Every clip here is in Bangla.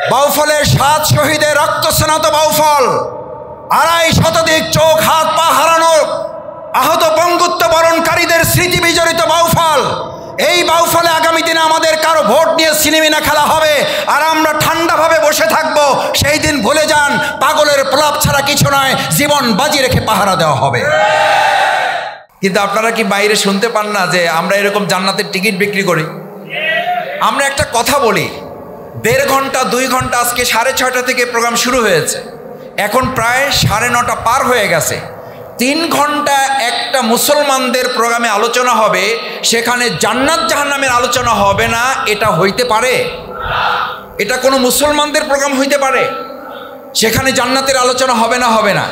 বাউফলের 7 শহীদের রক্তস্নাত বাউফল, 2.5 শতাধিক চোখ হাত পা হারানো আহত বঙ্গুত্ব বরণকারীদের স্মৃতি বিজড়িত বাউফল। এই বাউফলে আগামী দিনে আমাদের কারো ভোট নিয়ে সিনেমিনা খেলা হবে আর আমরা ঠান্ডাভাবে বসে থাকবো। সেই দিন ভুলে যান, পাগলের প্রলাপ ছাড়া কিছু নয়, জীবন বাজি রেখে পাহারা দেওয়া হবে। কিন্তু আপনারা কি বাইরে শুনতে পান না যে আমরা এরকম জান্নাতের টিকিট বিক্রি করি? আমরা একটা কথা বলি, 1.5 ঘন্টা 2 ঘন্টা, আজকে 6:30 থেকে প্রোগ্রাম শুরু হয়েছে, এখন প্রায় 9:30 পার হয়ে গেছে। 3 ঘন্টা একটা মুসলমানদের প্রোগ্রামে আলোচনা হবে, সেখানে জান্নাত জাহান্নামের আলোচনা হবে না, এটা হইতে পারে? এটা কোনো মুসলমানদের প্রোগ্রাম হইতে পারে? সেখানে জান্নাতের আলোচনা হবে না? হবে না?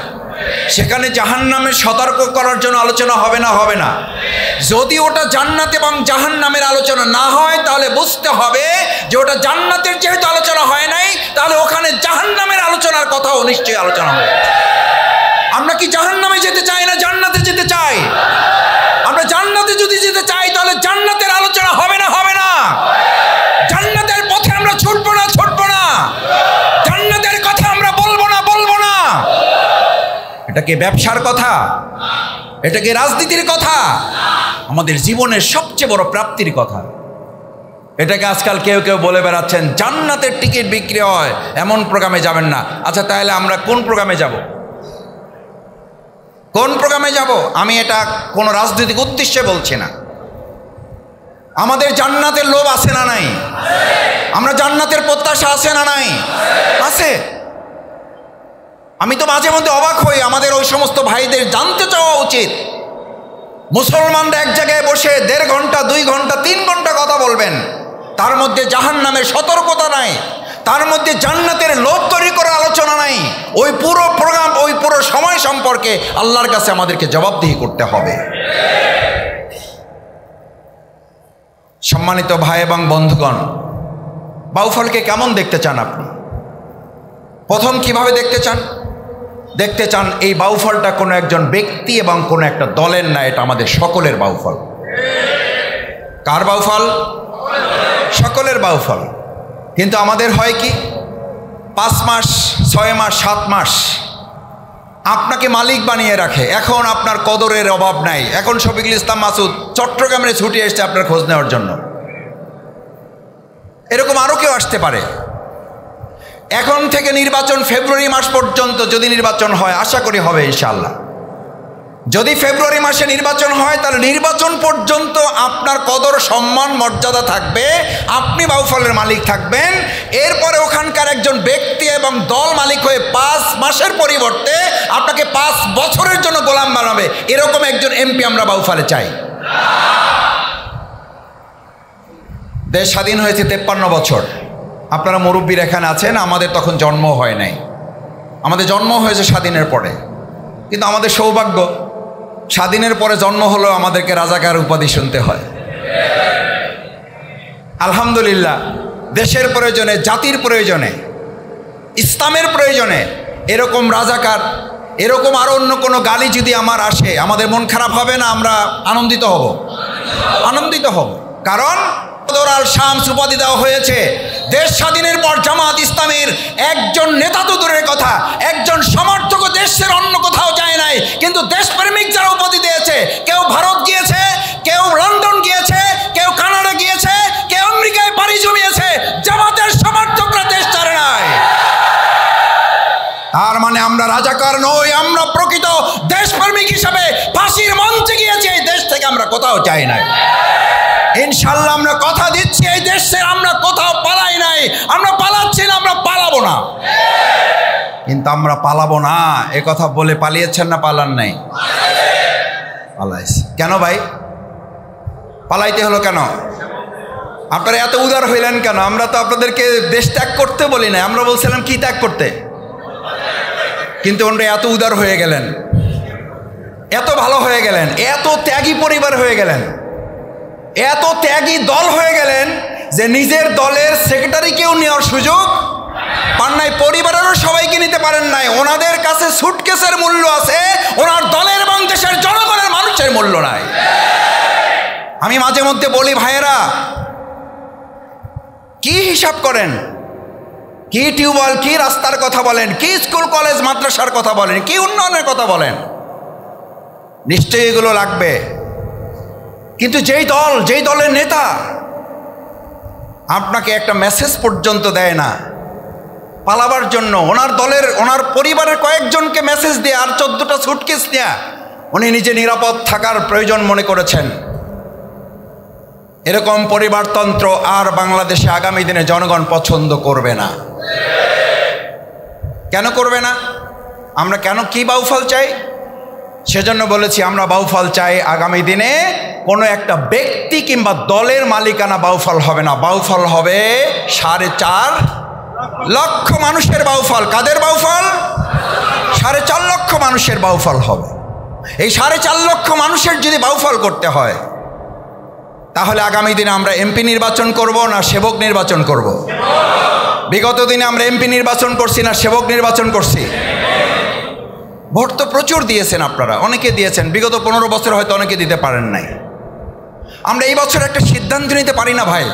সেখানে জাহান্নামের সতর্ক করার জন্য আলোচনা হবে না? হবে না? যদি ওটা জান্নাত এবং জাহান্নামের আলোচনা না হয়, তাহলে বুঝতে হবে যে ওটা জান্নাতের যেহেতু আলোচনা হয় নাই, তাহলে ওখানে জাহান্নামের আলোচনার কথাও নিশ্চয়ই আলোচনা হবে। আমরা কি জাহান্নামে যেতে চাই না জান্নাতে যেতে চাই? আমরা জান্নাতে যদি যেতে চাই, তাহলে জান্নাতের আলোচনা হবে না? হবে না? জান্নাতের পথে আমরা ছুটবো না? ছুটবো না? জান্নাতের কথা আমরা বলবো না? বলবো না? এটা কি ব্যবসার কথা? এটা কি রাজনীতির কথা? আমাদের জীবনের সবচেয়ে বড় প্রাপ্তির কথা। এটাকে আজকাল কেউ কেউ বলে বেড়াচ্ছেন জান্নাতের টিকিট বিক্রি হয়, এমন প্রোগ্রামে যাবেন না। আচ্ছা, তাহলে আমরা কোন প্রোগ্রামে যাব? কোন প্রোগ্রামে যাব? আমি এটা কোনো রাজনৈতিক উদ্দেশ্যে বলছি না। আমাদের জান্নাতের লোভ আছে না নাই? আমরা জান্নাতের প্রত্যাশা আছে না নাই? আছে। আমি তো মাঝে মধ্যে অবাক হই, আমাদের ওই সমস্ত ভাইদের জানতে চাওয়া উচিত, মুসলমানরা এক জায়গায় বসে 1.5 ঘন্টা 2 ঘন্টা 3 ঘন্টা কথা বলবেন, তার মধ্যে জাহান্নামের সতর্কতা নাই, তার মধ্যে জান্নাতের লোভ তৈরি করার আলোচনা নাই। ওই পুরো প্রোগ্রাম, ওই পুরো সময় সম্পর্কে আল্লাহর কাছে আমাদেরকে জবাবদিহি করতে হবে। সম্মানিত ভাই এবং বন্ধুগণ, বাউফলকে কেমন দেখতে চান আপনি? প্রথম কিভাবে দেখতে চান? দেখতে চান এই বাউফলটা কোনো একজন ব্যক্তি এবং কোনো একটা দলের না, এটা আমাদের সকলের বাউফল। কার বাউফল? সকলের বাউফল। কিন্তু আমাদের হয় কি, 5 মাস 6 মাস 7 মাস আপনাকে মালিক বানিয়ে রাখে, এখন আপনার কদরের অভাব নাই। এখন শফিকুল ইসলাম মাসুদ চট্টগ্রামে ছুটে এসছে আপনার খোঁজ নেওয়ার জন্য, এরকম আরও কেউ আসতে পারে। এখন থেকে নির্বাচন ফেব্রুয়ারি মাস পর্যন্ত, যদি নির্বাচন হয়, আশা করি হবে ইনশাআল্লাহ। যদি ফেব্রুয়ারি মাসে নির্বাচন হয়, তাহলে নির্বাচন পর্যন্ত আপনার কদর সম্মান মর্যাদা থাকবে, আপনি বাউফলের মালিক থাকবেন। এরপরে ওখানকার একজন ব্যক্তি এবং দল মালিক হয়ে 5 মাসের পরিবর্তে আপনাকে 5 বছরের জন্য গোলাম বানাবে, এরকম একজন এমপি আমরা বাউফলে চাই। দেশ স্বাধীন হয়েছে 53 বছর। আপনারা মুরব্বীর এখানে আছেন, আমাদের তখন জন্ম হয় নাই, আমাদের জন্ম হয়েছে স্বাধীনের পরে। কিন্তু আমাদের সৌভাগ্য, স্বাধীনের পরে জন্ম হলেও আমাদেরকে রাজাকার উপাধি শুনতে হয়। আলহামদুলিল্লাহ, দেশের প্রয়োজনে, জাতির প্রয়োজনে, ইসলামের প্রয়োজনে এরকম রাজাকার, এরকম আরও অন্য কোনো গালি যদি আমার আসে, আমাদের মন খারাপ হবে না? আমরা আনন্দিত হব, আনন্দিত হব। কারণ আল শামস উপাধি দেওয়া হয়েছে। দেশ স্বাধীনের পর জামাত ইসলামীর একজন নেতা তো দূরের কথা, একজন সমর্থক দেশের অন্য কোথাও যায় নাই, কিন্তু দেশপ্রেমিক যারা উপাধি দিয়েছে, কেউ ভারত গিয়েছে, কেউ লন্ডন গিয়েছে, কেউ কানাডা গিয়েছে, কেউ আমেরিকায় পাড়ি জমিয়েছে, জামাতের সমর্থকরা দেশ ছাড়ে নাই। তার মানে আমরা রাজাকার নই, আমরা প্রকৃত দেশপ্রেমিক হিসাবে ফাঁসির মঞ্চে গিয়েছি। এই দেশ থেকে আমরা কোথাও যাই নাই। ইনশাল্লাহ আমরা কথা দিচ্ছি, এই দেশে আমরা কোথাও পালাই নাই, আমরা পালাচ্ছি না, আমরা পালাবো না। কিন্তু আমরা পালাবো না এ কথা বলে পালিয়েছেন না পালান নাই? পালাইছে। কেন ভাই পালাইতে হলো? কেন আপনারা এত উদার হইলেন কেন? আমরা তো আপনাদেরকে দেশ ত্যাগ করতে বলি না, আমরা বলছিলাম কি ত্যাগ করতে, কিন্তু ওনারা এত উদার হয়ে গেলেন, এত ভালো হয়ে গেলেন, এত ত্যাগী পরিবার হয়ে গেলেন, এত ত্যাগী দল হয়ে গেলেন যে নিজের দলের সেক্রেটারিকেও নেওয়ার সুযোগ পান নাই, পরিবারেরও সবাইকে নিতে পারেন নাই। ওনাদের কাছে সুটকেসের মূল্য আছে, ওনার দলের এবং দেশের জনগণের মানুষের মূল্য নাই। আমি মাঝে মধ্যে বলি, ভাইয়েরা কি হিসাব করেন, কি টিউবওয়েল, কি রাস্তার কথা বলেন, কি স্কুল কলেজ মাদ্রাসার কথা বলেন, কি উন্নয়নের কথা বলেন, নিশ্চয়ই এগুলো লাগবে। কিন্তু যেই দলের নেতা আপনাকে একটা মেসেজ পর্যন্ত দেয় না পালাবার জন্য, ওনার পরিবারের কয়েকজনকে মেসেজ দিয়ে আর 14টা সুটকেস দেয়া উনি নিজে নিরাপদ থাকার প্রয়োজন মনে করেছেন, এরকম পরিবারতন্ত্র আর বাংলাদেশে আগামী দিনে জনগণ পছন্দ করবে না। কেন করবে না? আমরা কি বাউফল চাই? সেজন্য বলেছি আমরা বাউফল চাই আগামী দিনে কোনো একটা ব্যক্তি কিংবা দলের মালিকানা বাউফল হবে না, বাউফল হবে 4.5 লক্ষ মানুষের বাউফল। কাদের বাউফল? 4.5 লক্ষ মানুষের বাউফল হবে। এই 4.5 লক্ষ মানুষের যদি বাউফল করতে হয়, তাহলে আগামী দিনে আমরা এমপি নির্বাচন করব না সেবক নির্বাচন করব? বিগত দিনে আমরা এমপি নির্বাচন করছি না সেবক নির্বাচন করছি? ভোট তো প্রচুর দিয়েছেন আপনারা, অনেকে দিয়েছেন, বিগত 15 বছর হয়তো অনেকে দিতে পারেন নাই। আমরা এই বছর একটা সিদ্ধান্ত নিতে পারি না ভাই,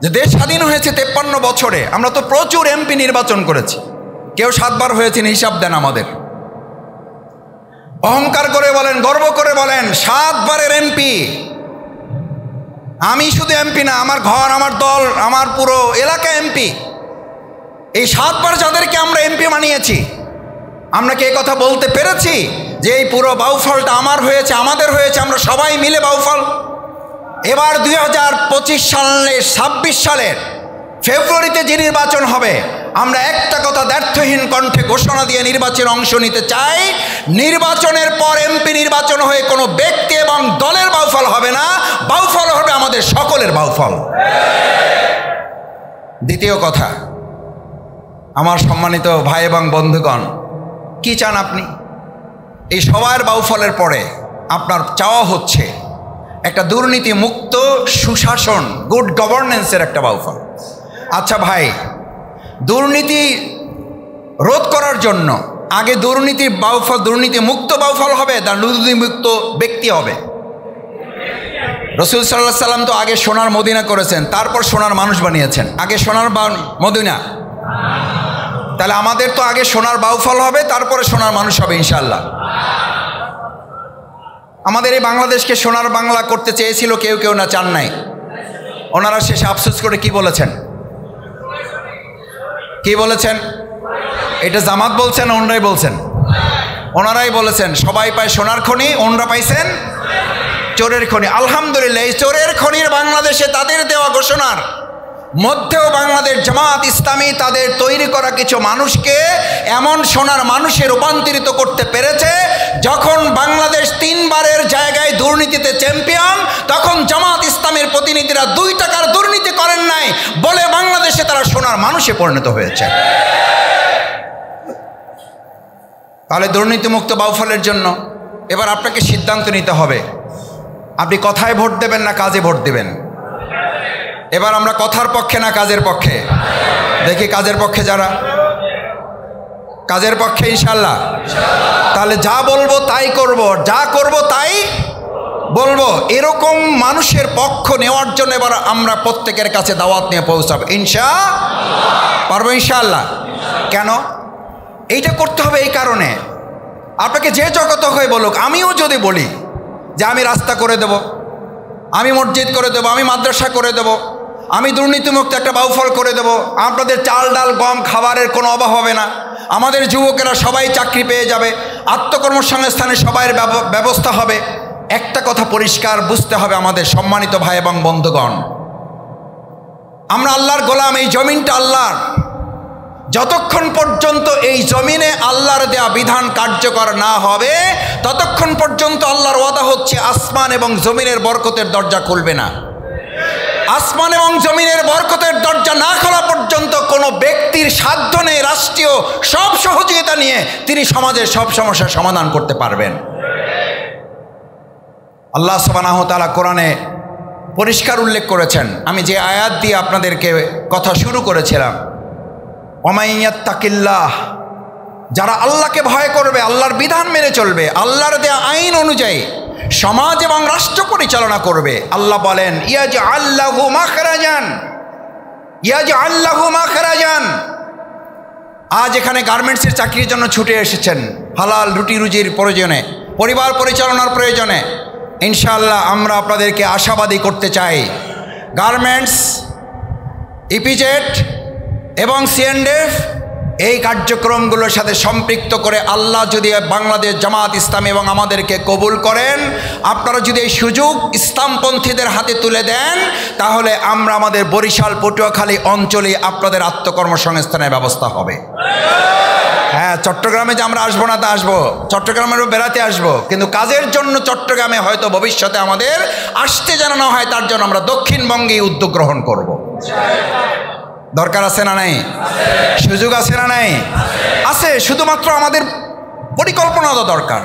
যে দেশ স্বাধীন হয়েছে 53 বছরে, আমরা তো প্রচুর এমপি নির্বাচন করেছি, কেউ 7 বার হয়েছেন, হিসাব দেন আমাদের। অহংকার করে বলেন, গর্ব করে বলেন 7 বারের এমপি। আমি শুধু এমপি না, আমার ঘর, আমার দল, আমার পুরো এলাকা এমপি। এই 7 বার যাদেরকে আমরা এমপি বানিয়েছি, আমরা কি এই কথা বলতে পেরেছি যে এই পুরো বাউফলটা আমার হয়েছে, আমাদের হয়েছে, আমরা সবাই মিলে বাউফল? এবার 2025 সালের 26 সালের ফেব্রুয়ারিতে যে নির্বাচন হবে, আমরা একটা কথা দ্ব্যর্থহীন কণ্ঠে ঘোষণা দিয়ে নির্বাচনে অংশ নিতে চাই, নির্বাচনের পর এমপি নির্বাচন হয়ে কোনো ব্যক্তি এবং দলের বাউফল হবে না, বাউফল হবে আমাদের সকলের বাউফল। দ্বিতীয় কথা, আমার সম্মানিত ভাই এবং বন্ধুগণ, কি চান আপনি? এই সবার বাউফলের পরে আপনার চাওয়া হচ্ছে একটা দুর্নীতি মুক্ত সুশাসন, গুড গভর্নেন্সের একটা বাউফল। আচ্ছা ভাই, দুর্নীতি রোধ করার জন্য আগে দুর্নীতির বাউফল, দুর্নীতি মুক্ত বাউফল হবে না দুর্নীতি মুক্ত ব্যক্তি হবে? রাসূল সাল্লাল্লাহু আলাইহি সাল্লাম তো আগে সোনার মদিনা করেছেন, তারপর সোনার মানুষ বানিয়েছেন। আগে সোনার মদিনা, তাহলে আমাদের তো আগে সোনার বাউফল হবে, তারপরে সোনার মানুষ হবে ইনশাআল্লাহ। আমাদের এই বাংলাদেশকে সোনার বাংলা করতে চেয়েছিল কেউ, কেউ না চান নাই। ওনারা শেষে আফসোস করে কি বলেছেন? কি বলেছেন? এটা জামাত বলছেন, ওনারাই বলছেন? ওনারাই বলেছেন সবাই পায় সোনার খনি, ওনারা পাইছেন চোরের খনি। আলহামদুলিল্লাহ, এই চোরের খনির বাংলাদেশে তাদের দেওয়া ঘোষণার মধ্যেও বাংলাদেশ জামাত ইসলামী তাদের তৈরি করা কিছু মানুষকে এমন সোনার মানুষে রূপান্তরিত করতে পেরেছে, যখন বাংলাদেশ 3 বারের জায়গায় দুর্নীতিতে চ্যাম্পিয়ন, তখন জামাত ইসলামের প্রতিনিধিরা 2 টাকার দুর্নীতি করেন নাই বলে বাংলাদেশে তারা সোনার মানুষে পরিণত হয়েছে। তাহলে দুর্নীতিমুক্ত বাউফলের জন্য এবার আপনাকে সিদ্ধান্ত নিতে হবে, আপনি কথায় ভোট দেবেন না কাজে ভোট দেবেন? এবার আমরা কথার পক্ষে না কাজের পক্ষে? দেখি কাজের পক্ষে যারা, কাজের পক্ষে ইনশাল্লাহ। তাহলে যা বলবো তাই করব, যা করব তাই বলবো, এরকম মানুষের পক্ষ নেওয়ার জন্য এবার আমরা প্রত্যেকের কাছে দাওয়াত নিয়ে পৌঁছাবো ইনশাআল্লাহ। পারবো ইনশাআল্লাহ? কেন এইটা করতে হবে? এই কারণে আপনাকে যে জগত হয়ে বলুক, আমিও যদি বলি যে আমি রাস্তা করে দেব, আমি মসজিদ করে দেব, আমি মাদ্রাসা করে দেব, আমি দুর্নীতিমুক্ত একটা বাউফল করে দেব, আপনাদের চাল ডাল গম খাবারের কোনো অভাব হবে না, আমাদের যুবকেরা সবাই চাকরি পেয়ে যাবে, আত্মকর্মসংস্থানে সবাইয়ের ব্যবস্থা হবে, একটা কথা পরিষ্কার বুঝতে হবে আমাদের সম্মানিত ভাই এবং বন্ধুগণ, আমরা আল্লাহর গোলাম, এই জমিনটা আল্লাহর। যতক্ষণ পর্যন্ত এই জমিনে আল্লাহর দেয়া বিধান কার্যকর না হবে, ততক্ষণ পর্যন্ত আল্লাহর ওয়াদা হচ্ছে আসমান এবং জমিনের বরকতের দরজা খুলবে না। আসমান এবং জমিনের বরকতের দরজা না খোলা পর্যন্ত কোনো ব্যক্তির সাধ্য নেই রাষ্ট্রীয় সব সহযোগিতা নিয়ে তিনি সমাজের সব সমস্যার সমাধান করতে পারবেন। আল্লাহ সুবহানাহু ওয়া তাআলা কোরআনে পরিষ্কার উল্লেখ করেছেন, আমি যে আয়াত দিয়ে আপনাদেরকে কথা শুরু করেছিলাম, ওমাইয়াত্তাকিল্লাহ, যারা আল্লাহকে ভয় করবে, আল্লাহর বিধান মেনে চলবে, আল্লাহর দেয়া আইন অনুযায়ী সমাজ এবং রাষ্ট্র পরিচালনা করবে, আল্লাহ বলেন ইয়াজআল লাহু মাখরাজান, ইয়াজআল লাহু মাখরাজান। আজ এখানে গার্মেন্টসের চাকরির জন্য ছুটে এসেছেন হালাল রুটি রুজির প্রয়োজনে, পরিবার পরিচালনার প্রয়োজনে। ইনশাআল্লাহ আমরা আপনাদেরকে আশাবাদী করতে চাই, গার্মেন্টস, ইপিজেড এবং সিএনডিএফ এই কার্যক্রমগুলোর সাথে সম্পৃক্ত করে আল্লাহ যদি বাংলাদেশ জামাত ইসলামী এবং আমাদেরকে কবুল করেন, আপনারা যদি এই সুযোগ ইসলামপন্থীদের হাতে তুলে দেন, তাহলে আমরা আমাদের বরিশাল পটুয়াখালী অঞ্চলে আপনাদের আত্মকর্মসংস্থানের ব্যবস্থা হবে। হ্যাঁ, চট্টগ্রামে যে আমরা আসবো না তা আসবো, চট্টগ্রামেরও বেড়াতে আসবো, কিন্তু কাজের জন্য চট্টগ্রামে হয়তো ভবিষ্যতে আমাদের আসতে জানানো হয়, তার জন্য আমরা দক্ষিণবঙ্গে উদ্যোগ গ্রহণ করব। দরকার আছে না নাই? সুযোগ আছে না নাই? আছে। শুধুমাত্র আমাদের পরিকল্পনা দরকার,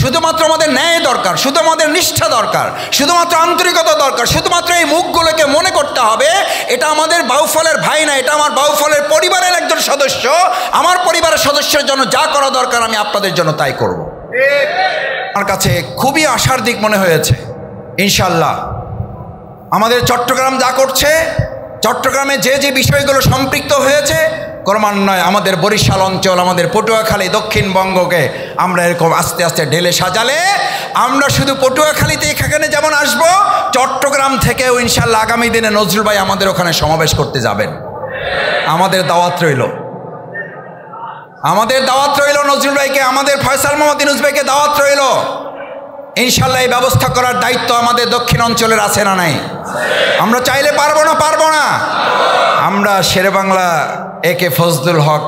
শুধুমাত্র আমাদের ন্যায় দরকার, শুধু আমাদের নিষ্ঠা দরকার, শুধুমাত্র আন্তরিকতা দরকার, শুধুমাত্র এই মুখগুলোকে মনে করতে হবে এটা আমাদের বাউফলের ভাই না, এটা আমার বাউফলের পরিবারের একজন সদস্য। আমার পরিবারের সদস্যের জন্য যা করা দরকার আমি আপনাদের জন্য তাই করব। আমার কাছে খুবই আশার দিক মনে হয়েছে। ইনশাল্লাহ আমাদের চট্টগ্রাম যা করছে, চট্টগ্রামে যে যে বিষয়গুলো সম্পৃক্ত হয়েছে, ক্রমান্বয়ে আমাদের বরিশাল অঞ্চল, আমাদের পটুয়াখালী, দক্ষিণবঙ্গকে আমরা এরকম আস্তে আস্তে ঢেলে সাজালে আমরা শুধু পটুয়াখালীতে এখানে যেমন আসব, চট্টগ্রাম থেকেও ইনশাল্লাহ আগামী দিনে নজরুল ভাই আমাদের ওখানে সমাবেশ করতে যাবেন। আমাদের দাওয়াত রইল, আমাদের দাওয়াত রইল নজরুল ভাইকে, আমাদের ফয়সাল মোহাম্মদ ইউনূস ভাইকে দাওয়াত রইল। ইনশাল্লাহ এই ব্যবস্থা করার দায়িত্ব আমাদের দক্ষিণ অঞ্চলের আছে না নাই? আমরা চাইলে পারবো না? পারবো না। আমরা শেরেবাংলা একে ফজলুল হক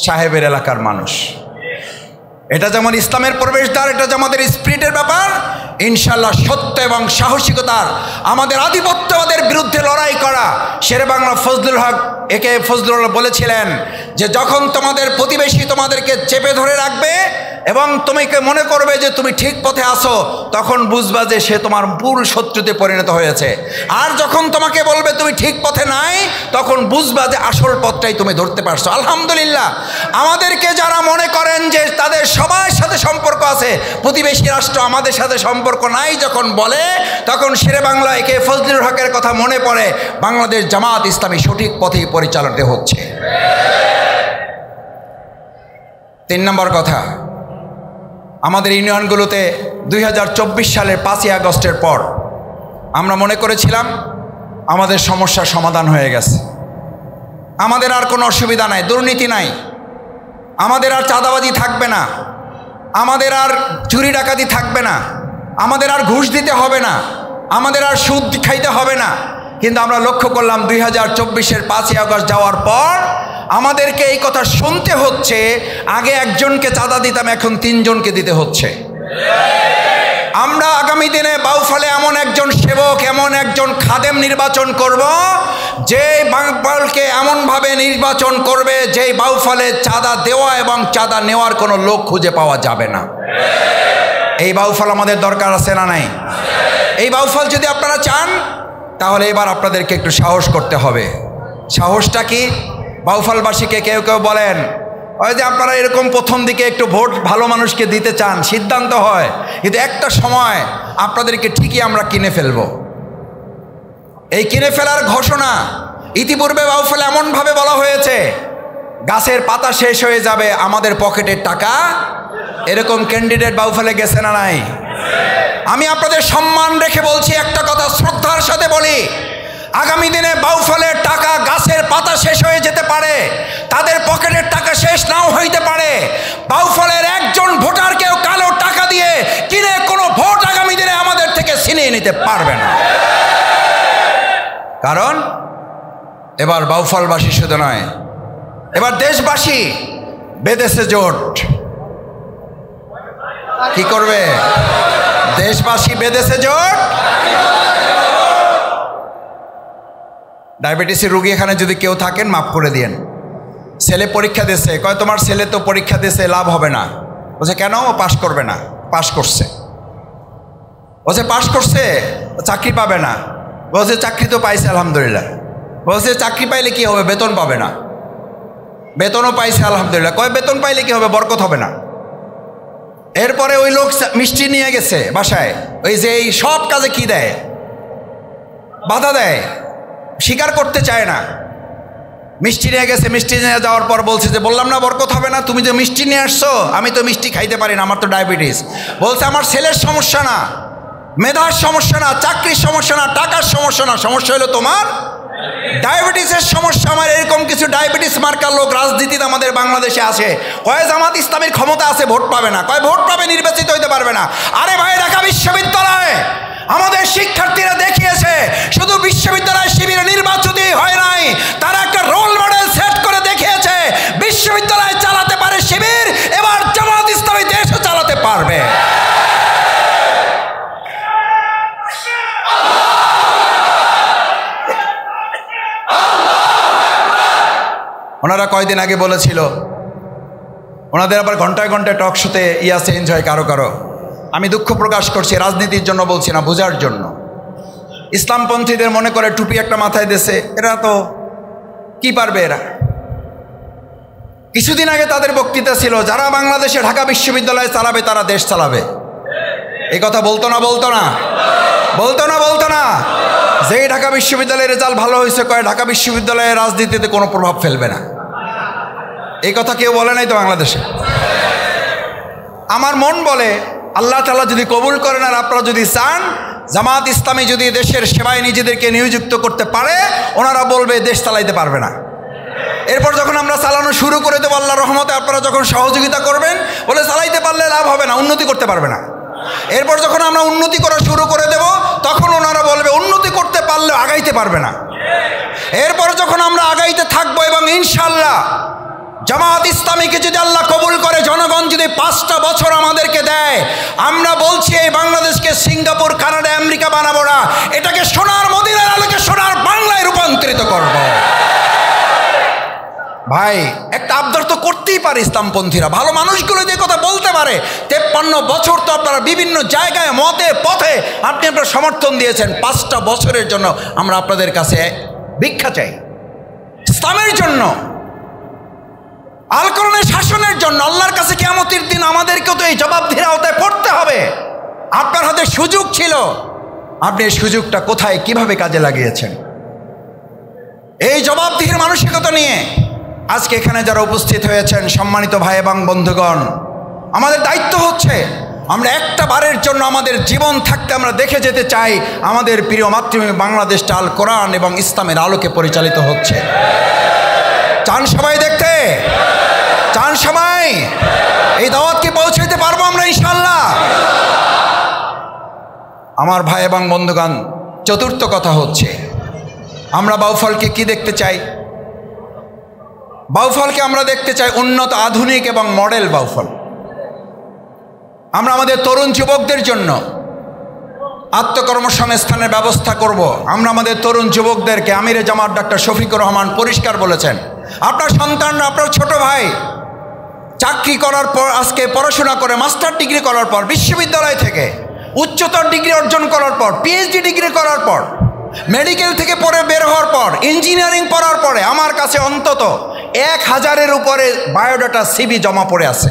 সাহেবের এলাকার মানুষ, এটা যেমন ইসলামের প্রবেশদ্বার, এটা যে আমাদের স্পিরিটের ব্যাপার। ইনশাল্লাহ সত্য এবং সাহসিকতার আমাদের আধিপত্যবাদের বিরুদ্ধে লড়াই করা। শেরেবাংলা ফজলুল হক একে ফজলুল বলেছিলেন যে যখন তোমাদের প্রতিবেশী তোমাদেরকে চেপে ধরে রাখবে এবং তোমাকে মনে করবে যে তুমি ঠিক পথে আসো, তখন বুঝবা যে সে তোমার মূল শত্রুতে পরিণত হয়েছে। আর যখন তোমাকে বলবে তুমি ঠিক পথে নাই, তখন বুঝবা যে আসল পথটাই তুমি ধরতে পারছো। আলহামদুলিল্লাহ, আমাদেরকে যারা মনে করেন যে তাদের সবার সাথে সম্পর্ক আছে, প্রতিবেশী রাষ্ট্র আমাদের সাথে সম্পর্ক নাই যখন বলে, তখন শেরেবাংলা একে ফজলুল হকের কথা মনে পড়ে। বাংলাদেশ জামাত ইসলামী সঠিক পথেই পরিচালিত হচ্ছে। 3 নম্বর কথা, আমাদের ইউনিয়নগুলোতে 2024 সালের 5ই আগস্টের পর আমরা মনে করেছিলাম আমাদের সমস্যার সমাধান হয়ে গেছে, আমাদের আর কোনো অসুবিধা নাই, দুর্নীতি নাই, আমাদের আর চাঁদাবাজি থাকবে না, আমাদের আর চুরি ডাকাতি থাকবে না, আমাদের আর ঘুষ দিতে হবে না, আমাদের আর সুদ খাইতে হবে না। কিন্তু আমরা লক্ষ্য করলাম 2024-এর 5ই আগস্ট যাওয়ার পর আমাদেরকে এই কথা শুনতে হচ্ছে, আগে একজনকে চাঁদা দিতাম, এখন 3 জনকে দিতে হচ্ছে। আমরা আগামী দিনে বাউফলে এমন একজন সেবক, এমন একজন খাদেম নির্বাচন করব, যে বাউফলকে এমনভাবে নির্বাচন করবে যেই বাউফলে চাঁদা দেওয়া এবং চাঁদা নেওয়ার কোনো লোক খুঁজে পাওয়া যাবে না। এই বাউফল আমাদের দরকার আছে না নাই? এই বাউফল যদি আপনারা চান, তাহলে এবার আপনাদেরকে একটু সাহস করতে হবে। সাহসটা কি? বাউফলবাসীকে কেউ কেউ বলেন ওই যে আপনারা এরকম প্রথম দিকে একটু ভোট ভালো মানুষকে দিতে চান, সিদ্ধান্ত হয়, কিন্তু একটা সময় আপনাদেরকে ঠিকই আমরা কিনে ফেলব। এই কিনে ফেলার ঘোষণা ইতিপূর্বে বাউফলে এমনভাবে বলা হয়েছে, গাছের পাতা শেষ হয়ে যাবে, আমাদের পকেটের টাকা। এরকম ক্যান্ডিডেট বাউফলে গেছে না নাই? আমি আপনাদের সম্মান রেখে বলছি, একটা কথা শ্রদ্ধার সাথে বলি, আগামী দিনে বাউফলের টাকা গাছের পাতা শেষ হয়ে যেতে পারে, তাদের পকেটের টাকা শেষ নাও হইতে পারে। বাউফলের একজন ভোটারকেও কালো টাকা দিয়ে কিনে কোনো ভোট আগামী দিনে আমাদের থেকে ছিনিয়ে নিতে পারবে না। কারণ এবার বাউফলবাসী শুধু নয়, এবার দেশবাসী বেঁধেছে জোট। কি করবে? দেশবাসী বেঁধেছে জোট। ডায়াবেটিসের রোগী এখানে যদি কেউ থাকেন মাফ করে দিয়েন। ছেলে পরীক্ষা দিয়েছে, কয় তোমার ছেলে তো পরীক্ষা দিয়েছে, লাভ হবে না। বলছে কেন? ও পাশ করবে না। পাশ করছে। বলছে পাশ করছে, চাকরি পাবে না। বলছে চাকরি তো পাইছে আলহামদুলিল্লাহ। বলছে চাকরি পাইলে কি হবে? বেতন পাবে না। বেতনও পাইছে আলহামদুলিল্লাহ। কয় বেতন পাইলে কি হবে? বরকত হবে না। এরপরে ওই লোক মিষ্টি নিয়ে গেছে বাসায়, ওই যে এই সব কাজে কি দেয়? বাধা দেয়। স্বীকার করতে চায় না। মিষ্টি নিয়ে গেছে, মিষ্টি নিয়ে যাওয়ার পর বলছে যে বললাম না বরকত হবে না, তুমি যে মিষ্টি নিয়ে আসছো, আমি তো মিষ্টি খাইতে পারি না, আমার তো ডায়াবেটিস। বলছে আমার ছেলের সমস্যা না, মেধার সমস্যা না, চাকরির সমস্যা না, টাকার সমস্যা না, সমস্যা হলো তোমার ডায়াবেটিসের সমস্যা। আমার এরকম কিছু ডায়াবেটিস মার্কার লোক রাজনীতিতে আমাদের বাংলাদেশে আসে, কয় জামাত ইসলামের ক্ষমতা আছে, ভোট পাবে না, কয় ভোট পাবে নির্বাচিত হইতে পারবে না। আরে ভাই, ঢাকা বিশ্ববিদ্যালয়ে আমাদের শিক্ষার্থীরা দেখিয়েছে শুধু বিশ্ববিদ্যালয় শিবিরে নির্বাচিতই হয় নাই, তারা একটা রোল মডেল সেট করে দেখিয়েছে বিশ্ববিদ্যালয় চালাতে পারে শিবির, এবার জামাত ইসলামী দেশও চালাতে পারবে। ওনারা কয়দিন আগে বলেছিল, ওনাদের আবার ঘন্টায় ঘন্টায় টক শোতে চেঞ্জ হয় কারো কারো। আমি দুঃখ প্রকাশ করছি, রাজনীতির জন্য বলছি না, বোঝার জন্য। ইসলামপন্থীদের মনে করে টুপি একটা মাথায় দিয়েছে, এরা তো কি পারবে এরা। কিছুদিন আগে তাদের বক্তৃতা ছিল, যারা বাংলাদেশে ঢাকা বিশ্ববিদ্যালয় চালাবে তারা দেশ চালাবে। এই কথা বলতো না বলতো না বলতো না বলতো না যেই ঢাকা বিশ্ববিদ্যালয়ের রেজাল্ট ভালো হয়েছে, কয় ঢাকা বিশ্ববিদ্যালয়ের রাজনীতিতে কোনো প্রভাব ফেলবে না। এই কথা কেউ বলে নাই তো বাংলাদেশে। আমার মন বলে আল্লাহ তাআলা যদি কবুল করেন আর আপনারা যদি চান, জামাত ইসলামী যদি দেশের সেবায় নিজেদেরকে নিয়োজিত করতে পারে, ওনারা বলবে দেশ চালাইতে পারবে না। এরপর যখন আমরা চালানো শুরু করে দেবো আল্লাহর রহমতে, আপনারা যখন সহযোগিতা করবেন, বলে চালাইতে পারলে লাভ হবে না, উন্নতি করতে পারবে না। এরপর যখন আমরা উন্নতি করা শুরু করে দেব, তখন ওনারা বলবে উন্নতি করতে পারলে আগাইতে পারবে না। এরপর যখন আমরা আগাইতে থাকবো এবং ইনশাআল্লাহ জামাত ইসলামীকে যদি আল্লাহ কবুল করে, জনগণ যদি 5টা বছর আমাদেরকে দেয়, আমরা বলছি এই বাংলাদেশকে সিঙ্গাপুর, কানাডা, আমেরিকা বানাবো না, এটাকে সোনার মদিনার আলোকে সোনার বাংলায় রূপান্তরিত করব। ভাই, একটা আবদার তো করতেই পারে ইসলামপন্থীরা, ভালো মানুষগুলো যে কথা বলতে পারে। 53 বছর তো আপনারা বিভিন্ন জায়গায় মতে পথে আপনি আপনার সমর্থন দিয়েছেন। 5টা বছরের জন্য আমরা আপনাদের কাছে ভিক্ষা চাই, ইসলামের জন্য, আল কোরআনের শাসনের জন্য। আল্লাহর কাছে কিয়ামতের দিন আমাদেরকেও তো এই জবাবদিহির আওতায় পড়তে হবে। আপনার হাতে সুযোগ ছিল, আপনি এই সুযোগটা কোথায় কিভাবে কাজে লাগিয়েছেন? এই জবাবদিহির মানসিকতা নিয়ে আজকে এখানে যারা উপস্থিত হয়েছেন সম্মানিত ভাই এবং বন্ধুগণ, আমাদের দায়িত্ব হচ্ছে আমরা একটা বারের জন্য আমাদের জীবন থাকতে আমরা দেখে যেতে চাই আমাদের প্রিয় মাতৃভূমি বাংলাদেশটা আল কোরআন এবং ইসলামের আলোকে পরিচালিত হচ্ছে। চান সবাই দেখতে? চান সবাই? এই দাওয়াত কি পৌঁছাইতে পারবো আমরা ইনশাআল্লাহ? আমার ভাই এবং বন্ধুগণ, চতুর্থ কথা হচ্ছে আমরা বাউফলকে কি দেখতে চাই? বাউফলকে আমরা দেখতে চাই উন্নত, আধুনিক এবং মডেল বাউফল। আমরা আমাদের তরুণ যুবকদের জন্য আত্মকর্মসংস্থানের ব্যবস্থা করব। আমরা আমাদের তরুণ যুবকদেরকে, আমিরে জামাত ডক্টর শফিকুর রহমান পরিষ্কার বলেছেন, আপনার সন্তানরা, আপনার ছোট ভাই চাকরি করার পর, আজকে পড়াশোনা করে মাস্টার ডিগ্রি করার পর, বিশ্ববিদ্যালয় থেকে উচ্চতর ডিগ্রি অর্জন করার পর, পিএইচডি ডিগ্রি করার পর, মেডিকেল থেকে পড়ে বের হওয়ার পর, ইঞ্জিনিয়ারিং পড়ার পরে আমার কাছে অন্তত 1000-এর উপরে বায়োডাটা সিভি জমা পড়ে আছে।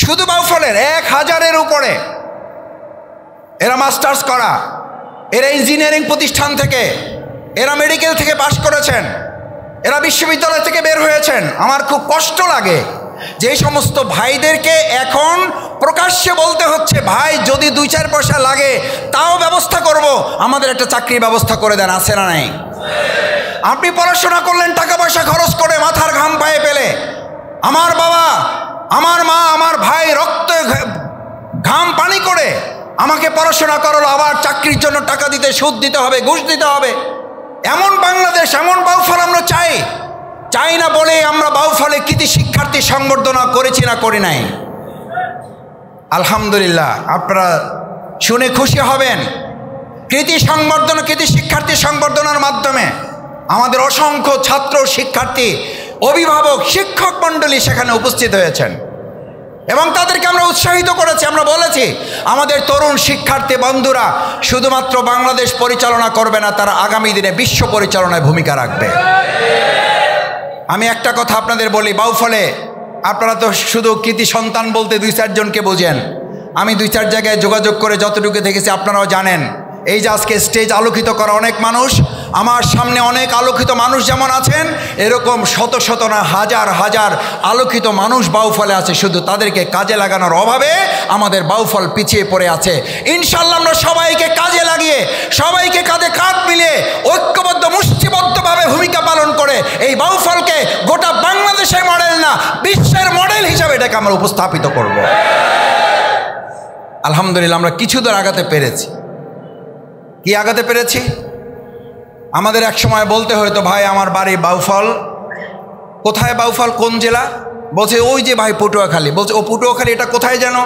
শুধু বাউফলের 1000-এর উপরে। এরা মাস্টার্স করা, এরা ইঞ্জিনিয়ারিং প্রতিষ্ঠান থেকে, এরা মেডিকেল থেকে পাশ করেছেন, এরা বিশ্ববিদ্যালয় থেকে বের হয়েছেন। আমার খুব কষ্ট লাগে যে সমস্ত ভাইদেরকে এখন প্রকাশ্যে বলতে হচ্ছে, ভাই যদি 2-4 পয়সা লাগে তাও ব্যবস্থা করব, আমাদের একটা চাকরির ব্যবস্থা করে দেন। আছে না নাই? আপনি পড়াশোনা করলেন টাকা পয়সা খরচ করে, মাথার ঘাম পায়ে ফেলে, আমার বাবা, আমার মা, আমার ভাই রক্ত ঘাম পানি করে আমাকে পড়াশোনা করালো, আবার চাকরির জন্য টাকা দিতে, সুদ দিতে হবে, ঘুষ দিতে হবে। এমন বাংলাদেশ, এমন বাউফল আমরা চাই না বলে আমরা বাউফলে কৃতি শিক্ষার্থী সংবর্ধনা করেছি না করি নাই? আলহামদুলিল্লাহ, আপনারা শুনে খুশি হবেন। কৃতি সংবর্ধনা, কৃতি শিক্ষার্থী সংবর্ধনার মাধ্যমে আমাদের অসংখ্য ছাত্র, শিক্ষার্থী, অভিভাবক, শিক্ষক মণ্ডলী সেখানে উপস্থিত হয়েছেন এবং তাদেরকে আমরা উৎসাহিত করেছি। আমরা বলেছি আমাদের তরুণ শিক্ষার্থী বন্ধুরা শুধুমাত্র বাংলাদেশ পরিচালনা করবে না, তারা আগামী দিনে বিশ্ব পরিচালনায় ভূমিকা রাখবে। আমি একটা কথা আপনাদের বলি, বাউফলে আপনারা তো শুধু কৃতি সন্তান বলতে 2-4 জনকে বোঝেন। আমি 2-4 জায়গায় যোগাযোগ করে যতটুকু দেখেছি আপনারাও জানেন, এই যে আজকে স্টেজ আলোকিত করা অনেক মানুষ, আমার সামনে অনেক আলোকিত মানুষ যেমন আছেন, এরকম শত শত না হাজার হাজার আলোকিত মানুষ বাউফলে আছে, শুধু তাদেরকে কাজে লাগানোর অভাবে আমাদের বাউফল পিছিয়ে পড়ে আছে। ইনশাআল্লাহ আমরা সবাইকে কাজে লাগিয়ে, সবাইকে কাঁধে কাঁধ মিলিয়ে ঐক্যবদ্ধ মুষ্টিবদ্ধভাবে ভূমিকা পালন করে এই বাউফলকে গোটা বাংলাদেশের মডেল না, বিশ্বের মডেল হিসাবে এটাকে আমরা উপস্থাপিত করব। আলহামদুলিল্লাহ আমরা কিছু দূর আগাতে পেরেছি। কি আগাতে পেরেছি? আমাদের এক সময় বলতে হয়তো, ভাই আমার বাড়ি বাউফল। কোথায় বাউফল? কোন জেলা? বলছে ওই যে ভাই পটুয়াখালী। বলছে ও পটুয়াখালী এটা কোথায় জানো?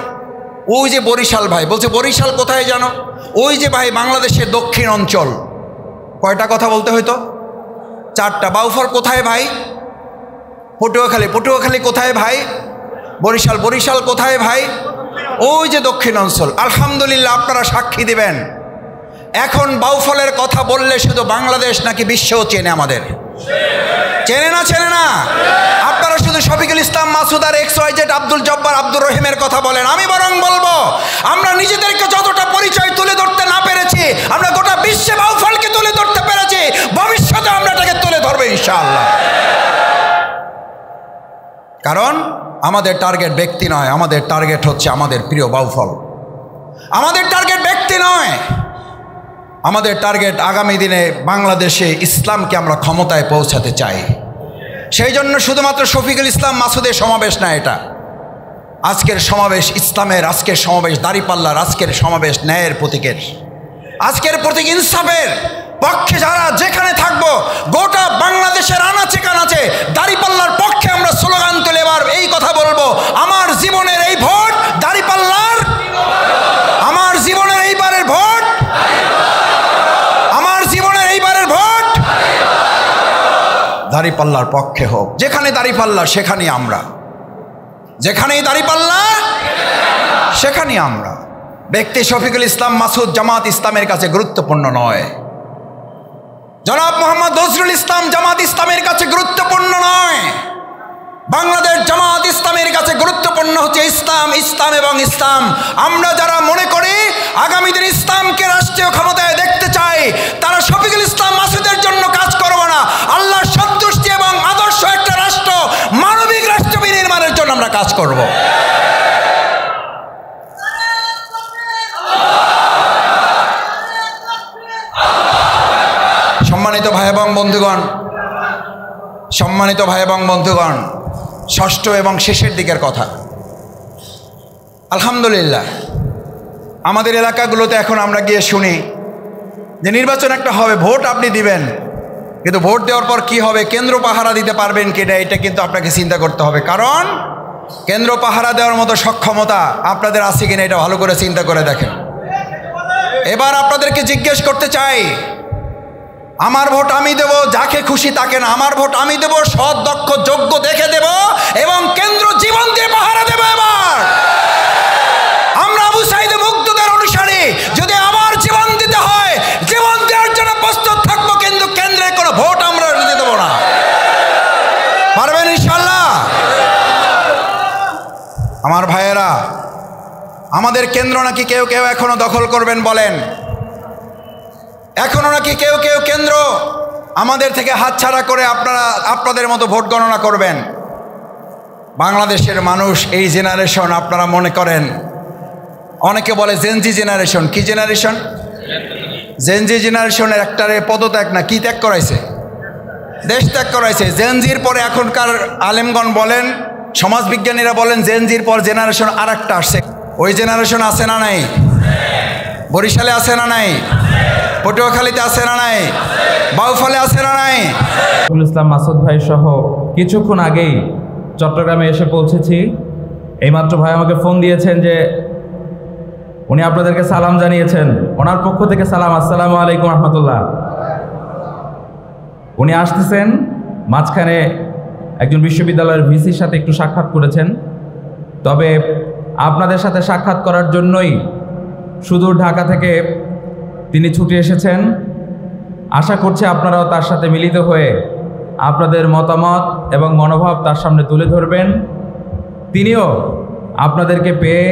ওই যে বরিশাল। ভাই বলছে বরিশাল কোথায় জানো? ওই যে ভাই বাংলাদেশের দক্ষিণ অঞ্চল। কয়টা কথা বলতে হইতো? 4টা। বাউফল কোথায় ভাই? পটুয়াখালী। পটুয়াখালী কোথায় ভাই? বরিশাল। বরিশাল কোথায় ভাই? ওই যে দক্ষিণ অঞ্চল। আলহামদুলিল্লাহ আপনারা সাক্ষী দিবেন, এখন বাউফলের কথা বললে শুধু বাংলাদেশ নাকি বিশ্বও চেনে আমাদের। চেনে না? চেনে না? আপনারা শুধু শফিকুল ইসলাম মাসুদ আর XYZ আব্দুল জব্বার আব্দুর রহিমের কথা বলেন, আমি বরং বলবো আমরা নিজেদেরকে যতটা পরিচয় তুলে ধরতে না পেরেছি, আমরা গোটা বিশ্বে বাউফলকে তুলে ধরতে পেরেছি, ভবিষ্যতে আমরা এটাকে তুলে ধরবো ইনশাআল্লাহ। কারণ আমাদের টার্গেট ব্যক্তি নয়, আমাদের টার্গেট হচ্ছে আমাদের প্রিয় বাউফল। আমাদের টার্গেট ব্যক্তি নয়, আমাদের টার্গেট আগামী দিনে বাংলাদেশে ইসলামকে আমরা ক্ষমতায় পৌঁছাতে চাই। সেই জন্য শুধুমাত্র শফিকুল ইসলাম মাসুদের সমাবেশ না এটা। আজকের সমাবেশ ইসলামের, আজকের সমাবেশ দাঁড়িপাল্লার, আজকের সমাবেশ ন্যায়ের প্রতীকের, আজকের প্রতীক ইনসাফের পক্ষে যারা যেখানে থাকবো, গোটা বাংলাদেশের আনাচে কানাচে দাঁড়িপাল্লার পক্ষে আমরা স্লোগান তুলে এবার এই কথা বলবো, আমার জীবনের এই ভোট দাঁড়িপাল্লার, আমার জীবনের এইবারের ভোট, আমার জীবনের এইবারের ভোট দাঁড়িপাল্লার পক্ষে হোক। যেখানে দাঁড়িপাল্লা সেখানেই আমরা, যেখানেই দাঁড়িপাল্লা সেখানেই আমরা। ব্যক্তি শফিকুল ইসলাম মাসুদ জামাত ইসলামের কাছে গুরুত্বপূর্ণ নয়, জনাব মোহাম্মদ নজরুল ইসলাম জামাত ইসলামের কাছে গুরুত্বপূর্ণ নয়, বাংলাদেশ জামাত ইসলামের কাছে গুরুত্বপূর্ণ হচ্ছে ইসলাম, ইসলাম এবং ইসলাম। আমরা যারা মনে করি আগামী দিন ইসলামকে রাষ্ট্রীয় ক্ষমতায় দেখতে চাই, তারা শফিকুল ইসলাম মাসুদের জন্য কাজ করব না, আল্লাহর সন্তুষ্টি এবং আদর্শ একটা রাষ্ট্র, মানবিক রাষ্ট্র বিনির্মাণের জন্য আমরা কাজ করব। সম্মানিত ভাই এবং বন্ধুগণ, সম্মানিত ভাই এবং বন্ধুগণ, ষষ্ঠ এবং শেষের দিকের কথা। আলহামদুলিল্লাহ আমাদের এলাকাগুলোতে এখন আমরা গিয়ে শুনি যে নির্বাচন একটা হবে, ভোট আপনি দিবেন, কিন্তু ভোট দেওয়ার পর কি হবে, কেন্দ্র পাহারা দিতে পারবেন কিনা, এটা কিন্তু আপনাকে চিন্তা করতে হবে। কারণ কেন্দ্র পাহারা দেওয়ার মতো সক্ষমতা আপনাদের আছে কিনা এটা ভালো করে চিন্তা করে দেখেন। এবার আপনাদেরকে জিজ্ঞেস করতে চাই, আমার ভোট আমি দেব, যাকে খুশি তাকে না, আমার ভোট আমি দেব, সৎ দক্ষ যোগ্য দেখে দেব এবং কেন্দ্র জীবন দিয়ে পাহারা দেব। এবার আমরা আবু সাইদ মুগ্ধদের অনুসারী, যদি আমার জীবন দিতে হয় জীবন দেওয়ার জন্য প্রস্তুত থাকবো, কিন্তু কেন্দ্রের কোনো ভোট আমরা দিতে দেবো না। পারবেন ইনশাল্লাহ? আমার ভাইয়েরা, আমাদের কেন্দ্র নাকি কেউ কেউ এখনো দখল করবেন বলেন, এখনো নাকি কেউ কেউ কেন্দ্র আমাদের থেকে হাতছাড়া করে আপনাদের মতো ভোট গণনা করবেন। বাংলাদেশের মানুষ এই জেনারেশন, আপনারা মনে করেন, অনেকে বলে জেনজি জেনারেশন। কি জেনারেশন? জেনজি জেনারেশনের একটারে পদত্যাগ না কি ত্যাগ করাইছে? দেশ ত্যাগ করাইছে। জেনজির পরে এখনকার আলেমগণ বলেন, সমাজবিজ্ঞানীরা বলেন, জেনজির পর জেনারেশন আর একটা আসছে। ওই জেনারেশন আছে না নাই? বরিশালে আছে না নাই? পটুয়াখালীতে আছে না নাই? বাউফলে আছে না নাই? শফিকুল ইসলাম মাসুদ ভাই সহ কিছুক্ষণ আগেই চট্টগ্রামে এসে পৌঁছেছি। এইমাত্র ভাই আমাকে ফোন দিয়েছেন যে উনি আপনাদেরকে সালাম জানিয়েছেন, ওনার পক্ষ থেকে সালাম। আসসালামু আলাইকুম রহমতুল্লাহ। উনি আসতেছেন, মাঝখানে একজন বিশ্ববিদ্যালয়ের ভিসির সাথে একটু সাক্ষাৎ করেছেন, তবে আপনাদের সাথে সাক্ষাৎ করার জন্যই সুদূর ঢাকা থেকে তিনি ছুটে এসেছেন। আশা করছি আপনারাও তার সাথে মিলিত হয়ে আপনাদের মতামত এবং মনোভাব তার সামনে তুলে ধরবেন, তিনিও আপনাদেরকে পেয়ে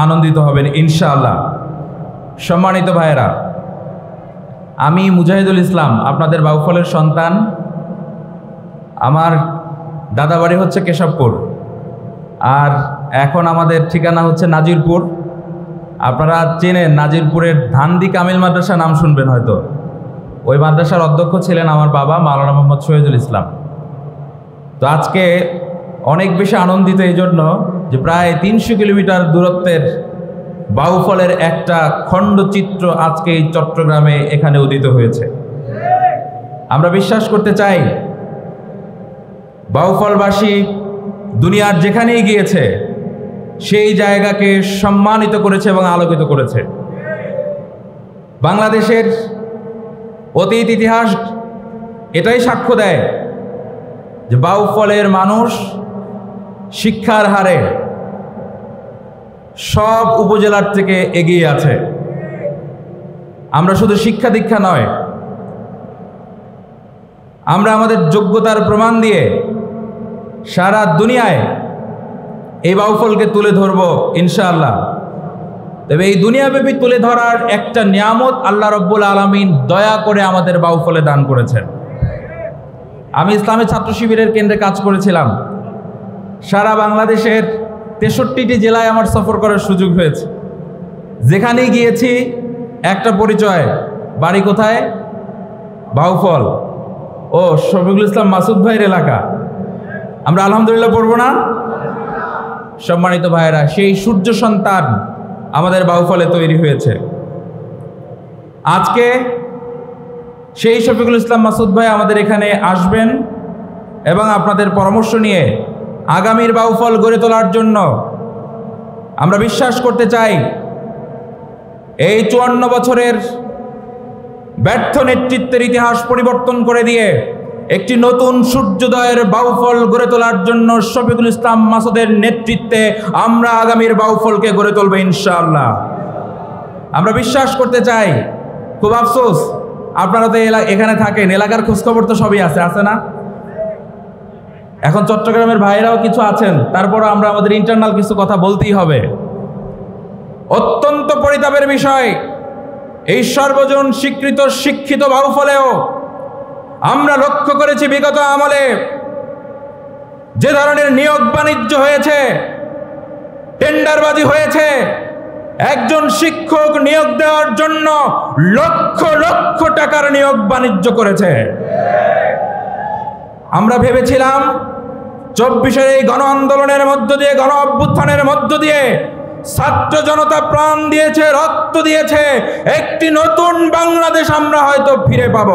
আনন্দিত হবেন ইনশাআল্লাহ। সম্মানিত ভাইয়েরা, আমি মুজাহিদুল ইসলাম, আপনাদের বাউফলের সন্তান। আমার দাদা বাড়ি হচ্ছে কেশবপুর, আর এখন আমাদের ঠিকানা হচ্ছে নাজিরপুর। আপনারা চেনেন নাজিরপুরের ধানদি কামিল মাদ্রাসা, নাম শুনবেন হয়তো। ওই মাদ্রাসার অধ্যক্ষ ছিলেন আমার বাবা মাওলানা মোহাম্মদ শহীদুল ইসলাম। তো আজকে অনেক বেশি আনন্দিত এই জন্য যে প্রায় 300 কিলোমিটার দূরত্বের বাউফলের একটা খণ্ডচিত্র আজকে এই চট্টগ্রামে এখানে উদিত হয়েছে। আমরা বিশ্বাস করতে চাই বাউফলবাসী দুনিয়ার যেখানেই গিয়েছে সেই জায়গাকে সম্মানিত করেছে এবং আলোকিত করেছে। বাংলাদেশের অতীত ইতিহাস এটাই সাক্ষ্য দেয় যে বাউফলের মানুষ শিক্ষার হারে সব উপজেলার থেকে এগিয়ে আছে। আমরা শুধু শিক্ষা দীক্ষা নয়, আমরা আমাদের যোগ্যতার প্রমাণ দিয়ে সারা দুনিয়ায় এই বাউফলকে তুলে ধরব ইনশাআল্লাহ। তবে এই দুনিয়াব্যাপী তুলে ধরার একটা নিয়ামত আল্লাহ রব্বুল আলামিন দয়া করে আমাদের বাউফলে দান করেছেন। আমি ইসলামী ছাত্র শিবিরের কেন্দ্রে কাজ করেছিলাম। সারা বাংলাদেশের 63টি জেলায় আমার সফর করার সুযোগ হয়েছে। যেখানেই গিয়েছি একটা পরিচয়, বাড়ি কোথায়? বাউফল। ও শফিকুল ইসলাম মাসুদ ভাইয়ের এলাকা। আমরা আলহামদুলিল্লাহ পড়ব না? সম্মানিত ভাইয়েরা, সেই সূর্য সন্তান আমাদের বাউফলে তৈরি হয়েছে। আজকে সেই শফিকুল ইসলাম মাসুদ ভাই আমাদের এখানে আসবেন এবং আপনাদের পরামর্শ নিয়ে আগামীর বাউফল গড়ে তোলার জন্য আমরা বিশ্বাস করতে চাই এই 54 বছরের ব্যর্থ নেতৃত্বের ইতিহাস পরিবর্তন করে দিয়ে একটি নতুন সূর্যোদয়ের বাউফল গড়ে তোলার জন্য শফিকুল ইসলাম মাসুদের নেতৃত্বে আমরা আগামীর বাউফলকে গড়ে তুলব ইনশাআল্লাহ। আমরা বিশ্বাস করতে চাই। খুব আফসোস, আপনারা তো এখানে থাকেন, এলাকার খোঁজখবর তো সবই আছে না? এখন চট্টগ্রামের ভাইরাও কিছু আছেন, তারপরও আমরা আমাদের ইন্টারনাল কিছু কথা বলতেই হবে। অত্যন্ত পরিতাপের বিষয়, এই সর্বজন স্বীকৃত শিক্ষিত বাউফলেও আমরা লক্ষ্য করেছি বিগত আমলে যে ধরনের নিয়োগ বাণিজ্য হয়েছে, টেন্ডারবাজি হয়েছে, একজন শিক্ষক নিয়োগ দেওয়ার জন্য লক্ষ লক্ষ টাকার নিয়োগ বাণিজ্য করেছে। আমরা ভেবেছিলাম 24-এর এই গণ আন্দোলনের মধ্য দিয়ে, গণ অভ্যুত্থানের মধ্য দিয়ে ছাত্র জনতা প্রাণ দিয়েছে, রক্ত দিয়েছে, একটি নতুন বাংলাদেশ আমরা হয়তো ফিরে পাব।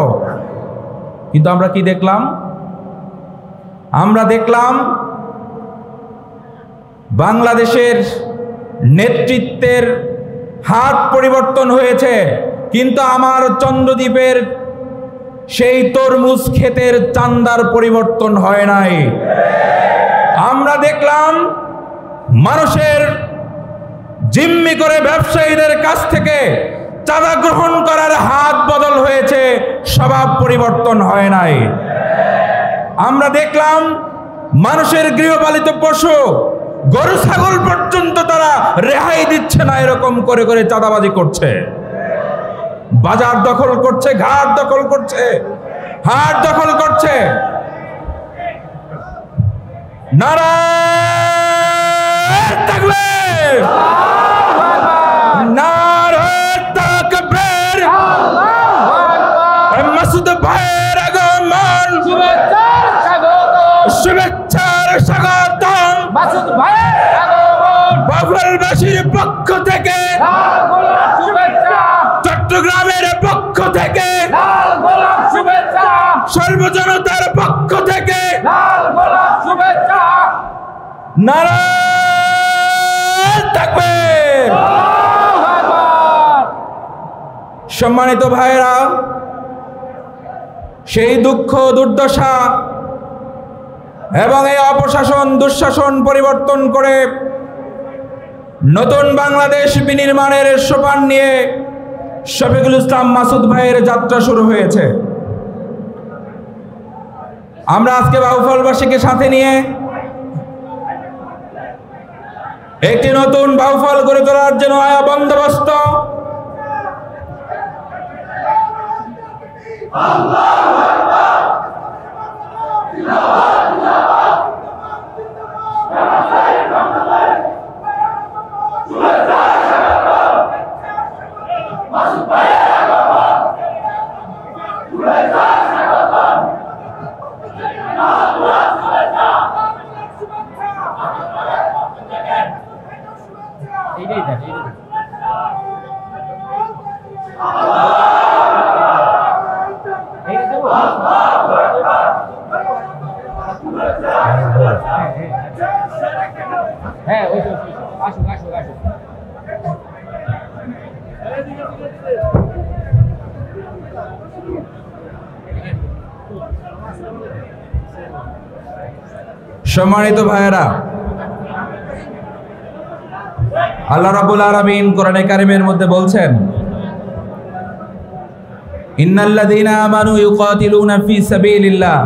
কিন্তু আমরা কি দেখলাম? আমরা দেখলাম বাংলাদেশের নেতৃত্বের হাত পরিবর্তন হয়েছে, কিন্তু আমার চন্দ্রদ্বীপের সেই তরমুজ ক্ষেতের চান্দার পরিবর্তন হয় নাই। আমরা দেখলাম মানুষের জিম্মি করে ব্যবসায়ীদের কাছ থেকে চাঁদা গ্রহণ করার হাত বদল হয়েছে, স্বভাব পরিবর্তন হয় নাই। আমরা দেখলাম মানুষের গৃহপালিত পশু গরু ছাগল পর্যন্ত তারা রেহাই দিচ্ছে না, এরকম করে করে চাঁদাবাজি করছে, বাজার দখল করছে, ঘাট দখল করছে, হাট দখল করছে। নারায়ে তাকবীর, নারায়ে তাকবীর, মাসুদ ভাইয়ের আগমন, শুভেচ্ছার স্বাগতম, মাসুদ ভাইয়ের আগমন, বাউফলবাসীর পক্ষ থেকে শুভেচ্ছা, চট্টগ্রামের পক্ষ থেকে লাল গোলাপ শুভেচ্ছা, সর্বজনতার পক্ষ থেকে লাল গোলাপ শুভেচ্ছা। নারায়ে তাকবীর। সম্মানিত ভাইরা, সেই দুঃখ দুর্দশা এবং এই অপশাসন দুঃশাসন পরিবর্তন করে নতুন বাংলাদেশ বিনির্মাণের সোপান নিয়ে শফিকুল ইসলাম মাসুদ ভাইয়ের যাত্রা শুরু হয়েছে। আমরা আজকে বাউফলবাসীকে সাথে নিয়ে একটি নতুন বাউফল গড়ে তোলার জন্য আয়া বন্দোবস্ত সম্মানিত ভাইয়েরা, আল্লাহ রাব্বুল আলামিন কোরআনে কারিমের মধ্যে বলছেন, ইন্নাল্লাযীনা আমানু ইউকাতিলুনা ফী সাবিলিল্লাহ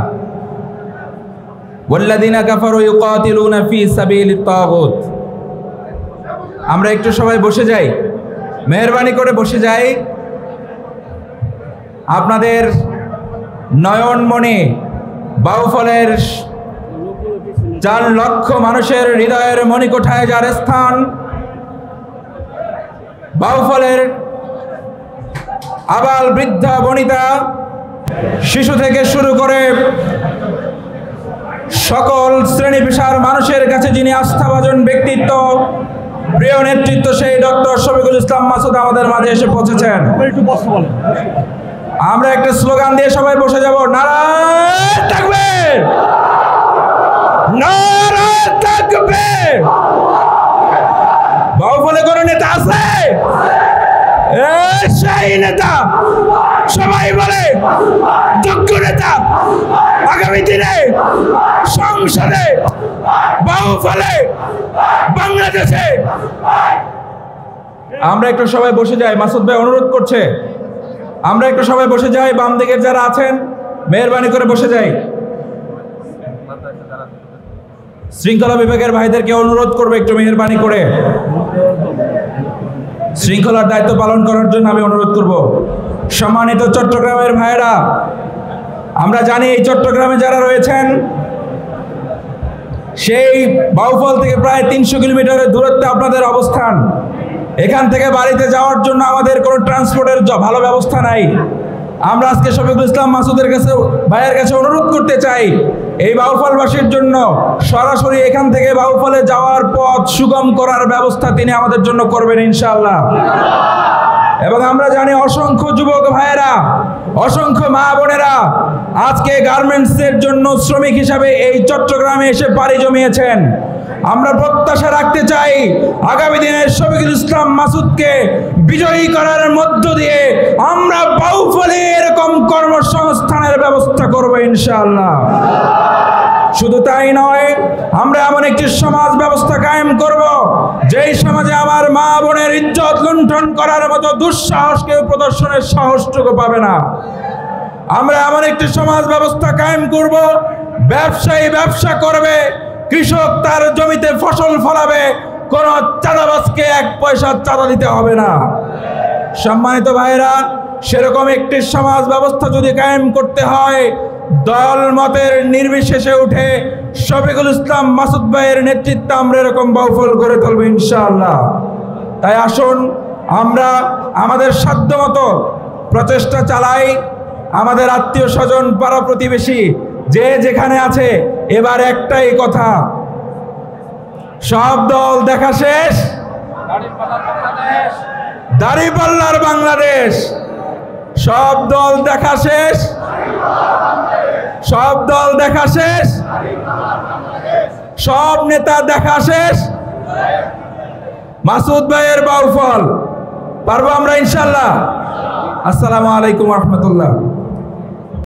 ওয়াল্লাযীনা কাফারু ইউকাতিলুনা ফী সাবিলিত তাগুত। আমরা একটু সবাই বসে যাই, মেহেরবানি করে বসে যাই। আপনাদের নয়ন মনে বাউফলের 4 লক্ষ মানুষের হৃদয়ের মণিকোঠায় যার স্থান, বাউফলের আবাল বৃদ্ধা বনিতা শিশু থেকে শুরু করে সকল শ্রেণী পেশার মানুষের কাছে যিনি আস্থাভাজন ব্যক্তিত্ব, প্রিয় নেতৃত্ব, সেই ডক্টর শফিকুল ইসলাম মাসুদ আমাদের মাঝে এসে পৌঁছেছেন। আমরা একটা স্লোগান দিয়ে সবাই বসে যাব, নারায়ে তাকবীর, নারায়ে তাকবীর। বাউফলে কোনো নেতা আছে? সেই নেতা সবাই বলে যোগ্য নেতা আগামী দিনে সংসদে বাউফলে বাংলাদেশে। আমরা একটু সবাই বসে যাই, মাসুদ ভাই অনুরোধ করছে, আমরা একটু সবাই বসে যাই। বাম দিকের যারা আছেন মেহেরবানি করে বসে যাই। শৃঙ্খলা বিভাগের ভাইদেরকে অনুরোধ করবে একটু মেহেরবানি করে শৃঙ্খলার দায়িত্ব পালন করার জন্য আমি অনুরোধ করব। সম্মানিত চট্টগ্রামের ভাইয়েরা, আমরা জানি এই চট্টগ্রামে যারা রয়েছেন সেই বাউফল থেকে প্রায় 300 কিলোমিটারের দূরত্বে আপনাদের অবস্থান। এখান থেকে বাড়িতে যাওয়ার জন্য আমাদের কোনো ট্রান্সপোর্টের ভালো ব্যবস্থা নাই। আমরা আজকে শফিকুল ইসলাম মাসুদের কাছে ভাইয়ের কাছে অনুরোধ করতে চাই, এই বাউফলবাসীর জন্য সরাসরি এখান থেকে বাউফলে যাওয়ার পথ সুগম করার ব্যবস্থা তিনি আমাদের জন্য করবেন ইনশাআল্লাহ। এবং আমরা জানি অসংখ্য যুবক ভাইয়েরা, অসংখ্য মা বোনেরা আজকে গার্মেন্টসের জন্য শ্রমিক হিসাবে এই চট্টগ্রামে এসে পাড়ি জমিয়েছেন। আমরা প্রত্যাশা রাখতে চাই আগামী দিনে শফিকুল ইসলাম মাসুদকে বিজয়ী করার মধ্য দিয়ে আমরা বাউফলে এরকম কর্মসংস্থানের ব্যবস্থা করব ইনশাআল্লাহ। শুধু তাই নয়, আমরা এমন একটি সমাজ ব্যবস্থা কায়েম করব যেই সমাজে আমার মা বোনের ইজ্জত লুণ্ঠন করার মতো দুঃসাহস কেউ প্রদর্শনের সাহসটুকু পাবে না। আমরা এমন একটি সমাজ ব্যবস্থা কায়েম করব, ব্যবসায়ী ব্যবসা করবে, কৃষক তার জমিতে ফসল ফলাবে, কোন চাঁদাবাজকে 1 পয়সা চাঁদা দিতে হবে না। সম্মানিত ভাইরা, সেরকম একটি সমাজ ব্যবস্থা যদি কায়েম করতে হয়, দল মতের নির্বিশেষে উঠে শফিকুল ইসলাম মাসুদ ভাইয়ের নেতৃত্বে আমরা এরকম বাউফল গড়ে তুলব ইনশাআল্লাহ। তাই আসুন আমরা আমাদের সাধ্যমতো প্রচেষ্টা চালাই। আমাদের আত্মীয় স্বজন, পাড়া প্রতিবেশী যে যেখানে আছে, এবার একটাই কথা, সব দল দেখা শেষ, দাড়িপাল্লার বাংলাদেশ। সব দল দেখা শেষ, সব দল দেখা শেষ, সব নেতা দেখা শেষ। মাসুদ ভাইয়ের বাউফল পারবো আমরা ইনশাআল্লাহ। আসসালামু আলাইকুম ওয়া রাহমাতুল্লাহ।